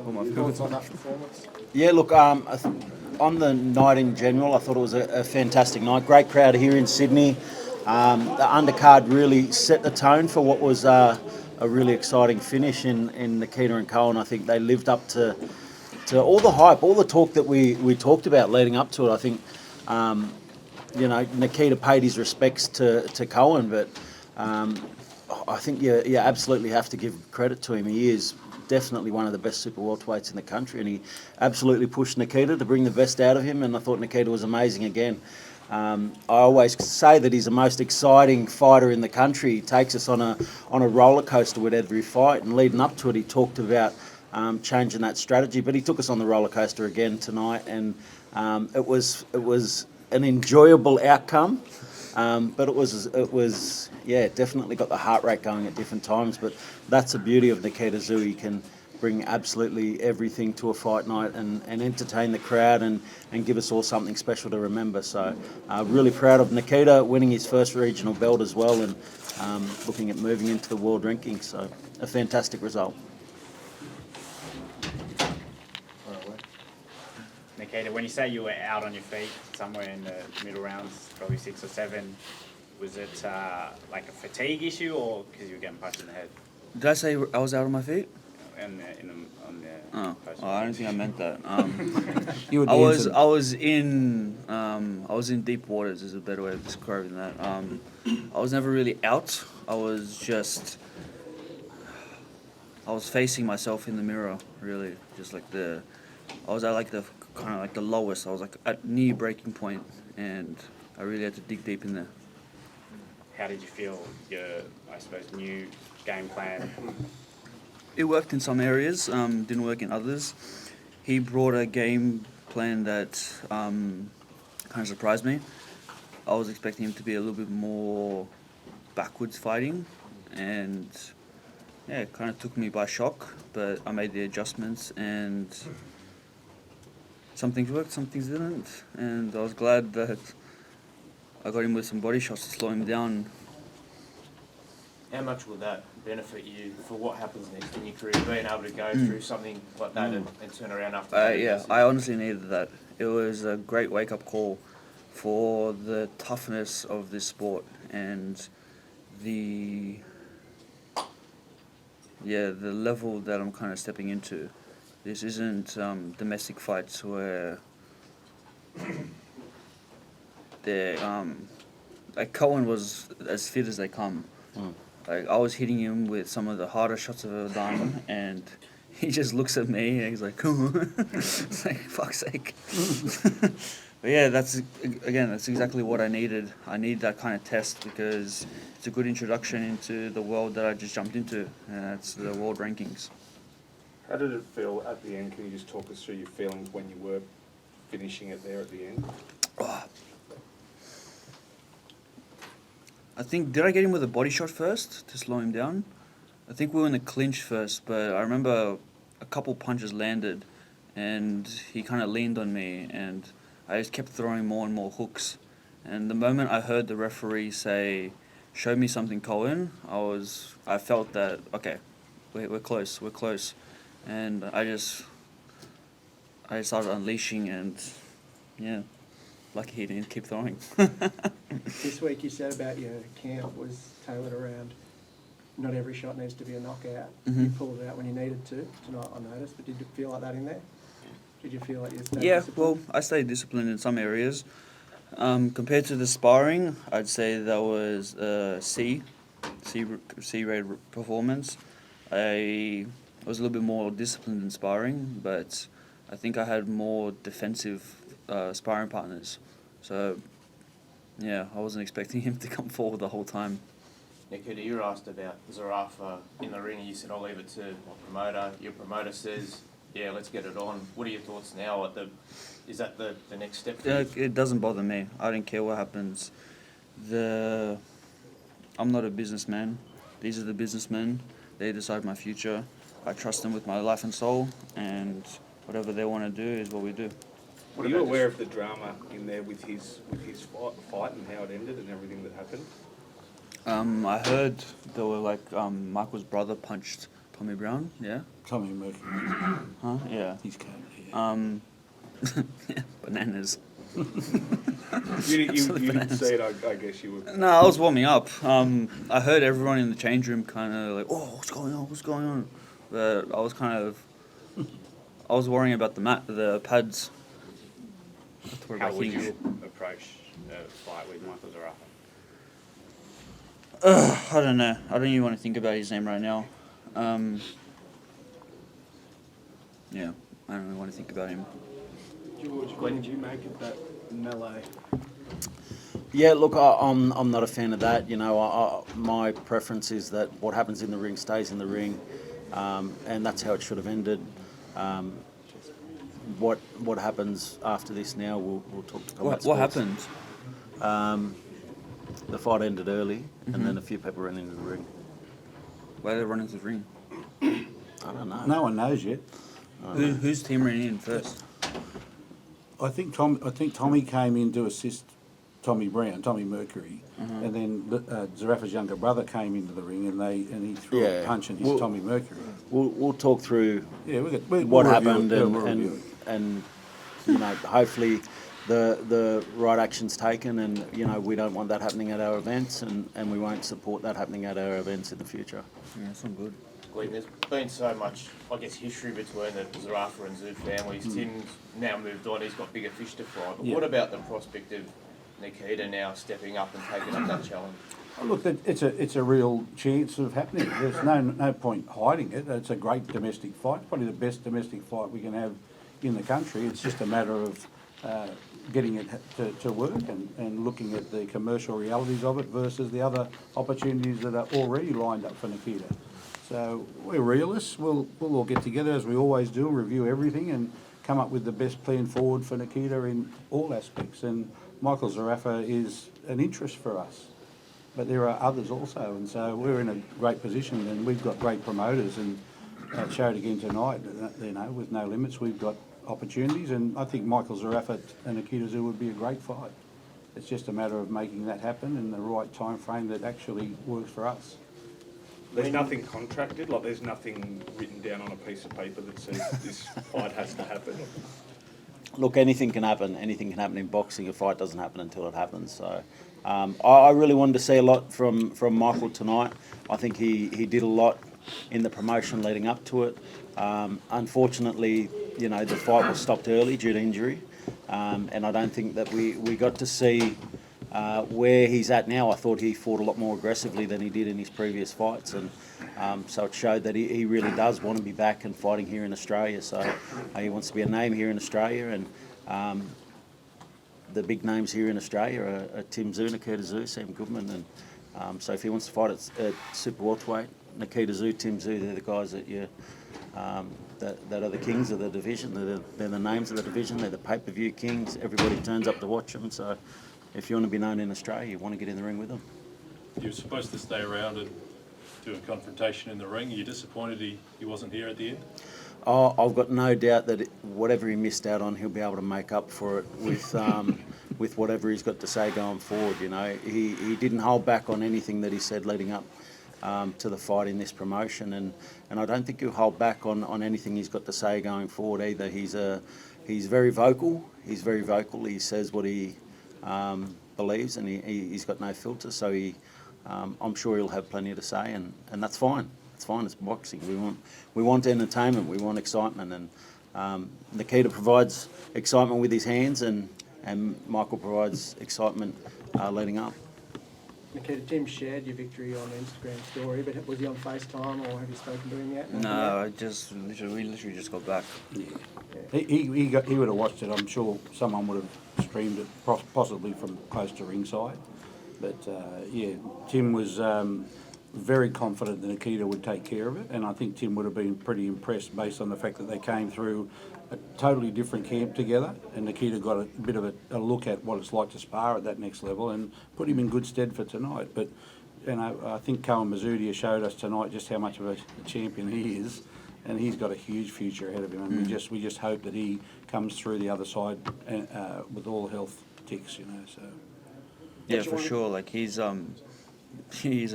Thoughts on that performance? Yeah, look, on the night in general, I thought it was a fantastic night. Great crowd here in Sydney. The undercard really set the tone for what was a really exciting finish in Nikita and Koen. I think they lived up to all the hype, all the talk that we talked about leading up to it. I think, Nikita paid his respects to Koen, but I think you absolutely have to give credit to him. He is definitely one of the best super welterweights in the country, and he absolutely pushed Nikita to bring the best out of him, and I thought Nikita was amazing again. I always say that he's the most exciting fighter in the country. He takes us on a roller coaster with every fight, and leading up to it, he talked about changing that strategy. But he took us on the roller coaster again tonight, and it was an enjoyable outcome. But it was definitely got the heart rate going at different times. But that's the beauty of Nikita Tszyu. He can bring absolutely everything to a fight night and entertain the crowd and give us all something special to remember. So really proud of Nikita winning his first regional belt as well, and looking at moving into the world rankings. So a fantastic result. Nikita, when you say you were out on your feet somewhere in the middle rounds, probably 6 or 7, was it like a fatigue issue or because you were getting punched in the head? Did I say I was out on my feet? On the I don't think I meant that. You were I was in deep waters is a better way of describing that. I was never really out. I was facing myself in the mirror, really, just like I was at like the kind of like the lowest. I was like at near breaking point, and I really had to dig deep in there. How did you feel your, I suppose, new game plan? It worked in some areas, didn't work in others. He brought a game plan that kind of surprised me. I was expecting him to be a little bit more backwards fighting, and yeah, it kind of took me by shock, but I made the adjustments, and some things worked, some things didn't, and I was glad that I got him with some body shots to slow him down. How much will that benefit you for what happens next in your career, being able to go through something like that and turn around after? I honestly needed that. It was a great wake-up call for the toughness of this sport and the level that I'm kind of stepping into. This isn't domestic fights where they're like Koen was as fit as they come. Like I was hitting him with some of the hardest shots I've ever done, and he just looks at me and he's like, "Come on!" It's like, fuck's sake. But yeah, that's exactly what I needed. I need that kind of test because it's a good introduction into the world that I just jumped into, and that's the world rankings. How did it feel at the end? Can you just talk us through your feelings when you were finishing it there at the end? I think, did I get him with a body shot first to slow him down? I think we were in the clinch first, but I remember a couple punches landed and he kind of leaned on me and I just kept throwing more and more hooks. And the moment I heard the referee say, "Show me something, Koen," I felt that, okay, we're close. And I started unleashing, and yeah, lucky he didn't keep throwing. This week you said about your camp was tailored around not every shot needs to be a knockout. You pulled it out when you needed to, tonight I noticed, but did you feel like that in there? Did you feel like you stayed disciplined? Well, I stayed disciplined in some areas. Compared to the sparring, I'd say that was a C-rated performance. I was a little bit more disciplined in sparring, but I think I had more defensive sparring partners. So, yeah, I wasn't expecting him to come forward the whole time. Nikita, you were asked about Zarafa in the ring and you said, "I'll leave it to my promoter." Your promoter says, "Yeah, let's get it on." What are your thoughts now? Is that the next step for you? It doesn't bother me. I don't care what happens. I'm not a businessman. These are the businessmen. They decide my future. I trust them with my life and soul, and whatever they want to do is what we do. Were you aware of the drama in there with his fight and how it ended and everything that happened? I heard there were Michael's brother punched Tommy Brown, yeah. Tommy Mercury. Huh? Yeah. He's coming. Bananas. You didn't see it, I guess you would. No, I was warming up. I heard everyone in the change room kind of like, oh, what's going on? What's going on? But I was worrying about the pads. I have to worry How about would hitting you it. approach a fight with Michael Zarafa? I don't know. I don't even want to think about his name right now. Yeah, I don't really want to think about him. George, what did you make of that melee? Yeah, look, I'm not a fan of that. You know, my preference is that what happens in the ring stays in the ring, and that's how it should have ended. What happens after this now, we'll talk to Combat What Sports. happened? The fight ended early, and then a few people ran into the ring. Why did they run into the ring? I don't know. No one knows yet. Whose team ran in first? I think Tommy came in to assist Tommy Mercury, and then Zarafa's younger brother came into the ring, and he threw a punch and hit Tommy Mercury. We'll talk through We'll what review happened it. We'll review it. and you know, hopefully the right action's taken, and you know, we don't want that happening at our events, and we won't support that happening at our events in the future. Yeah, that's not good. Glenn, there's been so much, I guess, history between the Zarafa and Tszyu families. Tim's now moved on, he's got bigger fish to fry. But Yeah. what about the prospect of Nikita now stepping up and taking up that challenge? Oh, look, it's a real chance of happening. There's no point hiding it. It's a great domestic fight, probably the best domestic fight we can have in the country. It's just a matter of getting it to work and looking at the commercial realities of it versus the other opportunities that are already lined up for Nikita. So we're realists. We'll all get together as we always do, review everything, and come up with the best plan forward for Nikita in all aspects. And Michael Zarafa is an interest for us, but there are others also, and so we're in a great position, and we've got great promoters, and showed again tonight. You know, with No Limits, we've got opportunities, and I think Michael Zarafa and Nikita Tszyu would be a great fight. It's just a matter of making that happen in the right time frame that actually works for us. There's nothing contracted, like there's nothing written down on a piece of paper that says this fight has to happen. Look, anything can happen. Anything can happen in boxing. A fight doesn't happen until it happens. So, I really wanted to see a lot from Michael tonight. I think he did a lot in the promotion leading up to it. Unfortunately, you know, the fight was stopped early due to injury, and I don't think that we got to see where he's at now. I thought he fought a lot more aggressively than he did in his previous fights, and so it showed that he really does want to be back and fighting here in Australia. So he wants to be a name here in Australia, and the big names here in Australia are Tim Tszyu, Nikita Tszyu, Sam Goodman, and so if he wants to fight at super welterweight, Nikita Tszyu, Tim Tszyu, they're the guys that that are the kings of the division. They're the names of the division. They're the pay-per-view kings. Everybody turns up to watch them. So if you want to be known in Australia, you want to get in the ring with them. You were supposed to stay around and do a confrontation in the ring. Are you disappointed he wasn't here at the end? Oh, I've got no doubt that whatever he missed out on, he'll be able to make up for it with with whatever he's got to say going forward. You know, he didn't hold back on anything that he said leading up to the fight in this promotion, and I don't think he'll hold back on anything he's got to say going forward either. He's very vocal. He's very vocal. He says what he believes, and he's got no filter. So I'm sure he'll have plenty to say, and that's fine. It's fine. It's boxing. We want entertainment. We want excitement, and Nikita provides excitement with his hands, and Michael provides excitement leading up. Nikita, Tim shared your victory on Instagram story, but was he on FaceTime or have you spoken to him yet? Nothing No, yet? we literally just got back. Yeah. He would have watched it. I'm sure someone would have streamed it, possibly from close to ringside. But yeah, Tim was very confident that Nikita would take care of it, and I think Tim would have been pretty impressed based on the fact that they came through a totally different camp together, and Nikita got a bit of a look at what it's like to spar at that next level, and put him in good stead for tonight. But you know, I think Koen Mazoudier showed us tonight just how much of a champion he is, and he's got a huge future ahead of him. And we just hope that he comes through the other side with all health ticks, you know. So Yeah, for sure. Like he's a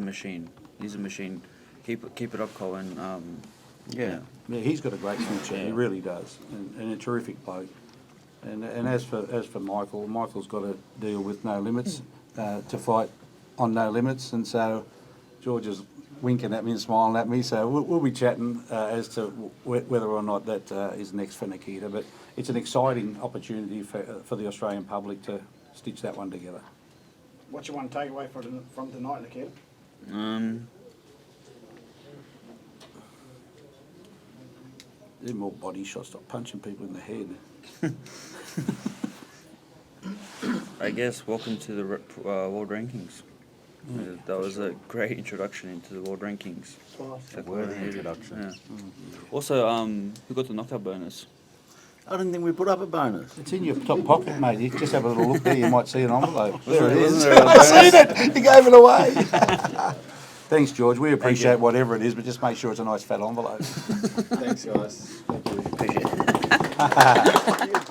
machine. He's a machine. keep it up, Koen. Yeah. Yeah, he's got a great future. He really does, and a terrific bloke. And as for Michael, Michael's got to deal with No Limits to fight on No Limits, and so George is winking at me and smiling at me. So we'll be chatting as to whether or not that is next for Nikita. But it's an exciting opportunity for the Australian public to stitch that one together. What you want to take away from tonight, Nikita? Do more body shots, stop punching people in the head. I guess welcome to the world rankings. That was a great introduction into the world rankings. Class. Worthy introduction. Yeah. Also, who got the knockout bonus? I didn't think we put up a bonus. It's in your top pocket, mate. You just have a little look there. You might see an envelope. There it Wasn't is. there a I seen bonus? it. You gave it away. Thanks, George. We appreciate whatever it is, but just make sure it's a nice fat envelope. Thanks, guys. Thank you. Appreciate it.